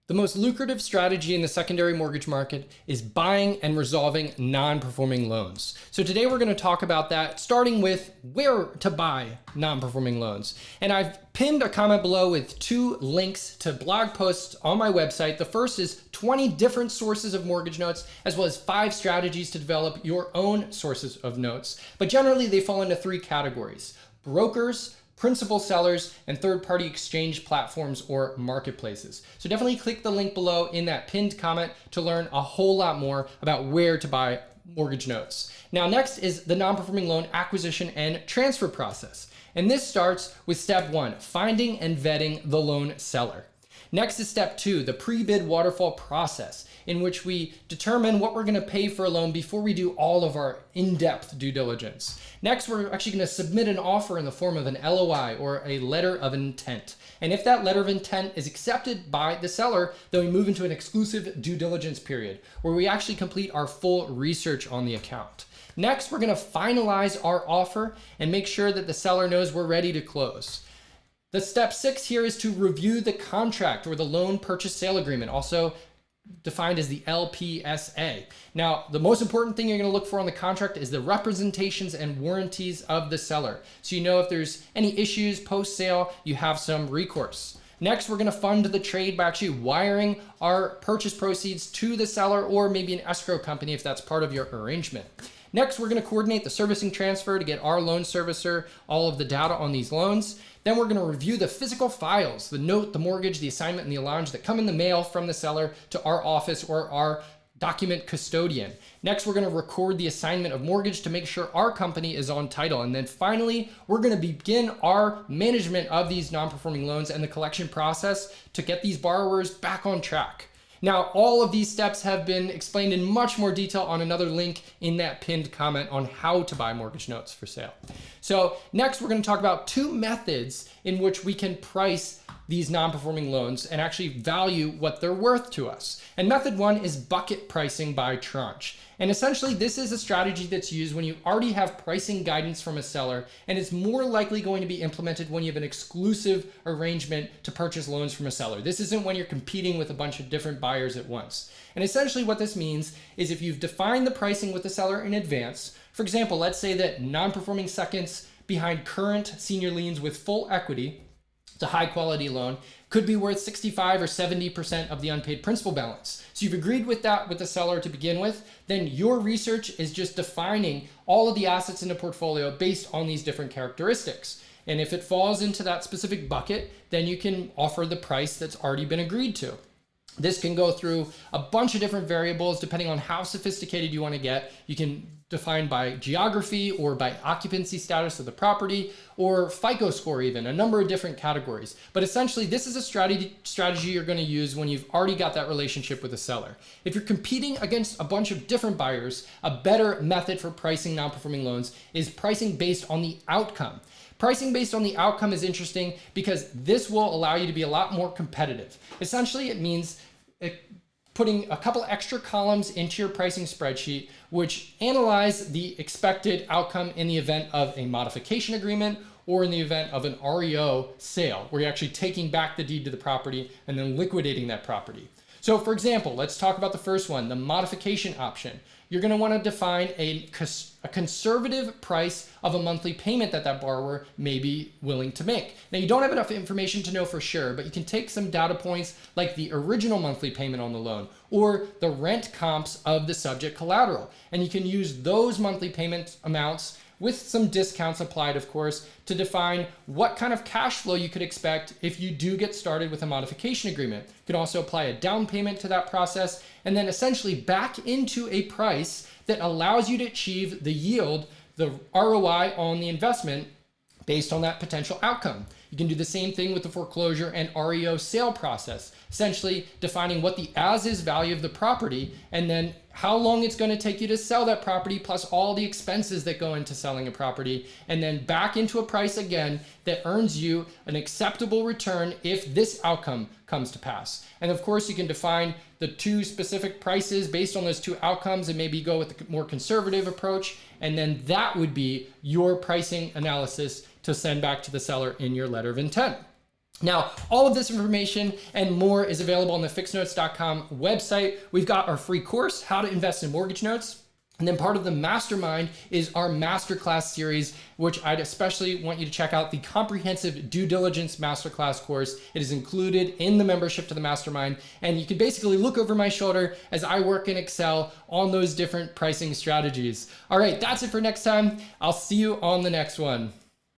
The most lucrative strategy in the secondary mortgage market is buying and resolving non-performing loans. So today we're going to talk about that, starting with where to buy non-performing loans. And I've pinned a comment below with 2 links to blog posts on my website. The first is 20 different sources of mortgage notes, as well as 5 strategies to develop your own sources of notes. But generally they fall into 3 categories: brokers, principal sellers, and third-party exchange platforms or marketplaces. So definitely click the link below in that pinned comment to learn a whole lot more about where to buy mortgage notes. Now, next is the non-performing loan acquisition and transfer process. And this starts with step 1, finding and vetting the loan seller. Next is step 2, the pre-bid waterfall process, in which we determine what we're going to pay for a loan before we do all of our in-depth due diligence. Next, we're actually going to submit an offer in the form of an LOI or a letter of intent. And if that letter of intent is accepted by the seller, then we move into an exclusive due diligence period where we actually complete our full research on the account. Next, we're going to finalize our offer and make sure that the seller knows we're ready to close. The step 6 here is to review the contract or the loan purchase sale agreement, also defined as the LPSA. Now, the most important thing you're going to look for on the contract is the representations and warranties of the seller. So you know if there's any issues post-sale, you have some recourse. Next, we're going to fund the trade by actually wiring our purchase proceeds to the seller or maybe an escrow company if that's part of your arrangement. Next, we're going to coordinate the servicing transfer to get our loan servicer all of the data on these loans. Then we're going to review the physical files, the note, the mortgage, the assignment, and the allowance that come in the mail from the seller to our office or our document custodian. Next, we're going to record the assignment of mortgage to make sure our company is on title. And then finally, we're going to begin our management of these non-performing loans and the collection process to get these borrowers back on track. Now, all of these steps have been explained in much more detail on another link in that pinned comment on how to buy mortgage notes for sale. So next, we're going to talk about 2 methods in which we can price these non-performing loans and actually value what they're worth to us. And method 1 is bucket pricing by tranche. And essentially, this is a strategy that's used when you already have pricing guidance from a seller, and it's more likely going to be implemented when you have an exclusive arrangement to purchase loans from a seller. This isn't when you're competing with a bunch of different buyers at once. And essentially what this means is if you've defined the pricing with the seller in advance, for example, let's say that non-performing seconds behind current senior liens with full equity, it's a high quality loan, could be worth 65 or 70% of the unpaid principal balance. So you've agreed with that with the seller to begin with, then your research is just defining all of the assets in the portfolio based on these different characteristics. And if it falls into that specific bucket, then you can offer the price that's already been agreed to. This can go through a bunch of different variables depending on how sophisticated you want to get. You can define by geography or by occupancy status of the property or FICO score even, a number of different categories. But essentially, this is a strategy you're going to use when you've already got that relationship with a seller. If you're competing against a bunch of different buyers, a better method for pricing non-performing loans is pricing based on the outcome. Pricing based on the outcome is interesting because this will allow you to be a lot more competitive. Essentially, it means putting a couple extra columns into your pricing spreadsheet, which analyze the expected outcome in the event of a modification agreement or in the event of an REO sale, where you're actually taking back the deed to the property and then liquidating that property. So for example, let's talk about the first one, the modification option. You're going to want to define a conservative price of a monthly payment that borrower may be willing to make. Now, you don't have enough information to know for sure, but you can take some data points like the original monthly payment on the loan or the rent comps of the subject collateral. And you can use those monthly payment amounts with some discounts applied, of course, to define what kind of cash flow you could expect if you do get started with a modification agreement. You can also apply a down payment to that process and then essentially back into a price that allows you to achieve the yield, the ROI on the investment based on that potential outcome. You can do the same thing with the foreclosure and REO sale process, essentially defining what the as-is value of the property and then how long it's going to take you to sell that property plus all the expenses that go into selling a property, and then back into a price again that earns you an acceptable return if this outcome comes to pass. And of course, you can define the 2 specific prices based on those 2 outcomes and maybe go with the more conservative approach. And then that would be your pricing analysis to send back to the seller in your letter of intent. Now, all of this information and more is available on the FIXnotes.com website. We've got our free course, How to Invest in Mortgage Notes. And then part of the mastermind is our masterclass series, which I'd especially want you to check out, the comprehensive due diligence masterclass course. It is included in the membership to the mastermind. And you can basically look over my shoulder as I work in Excel on those different pricing strategies. All right, that's it for next time. I'll see you on the next one.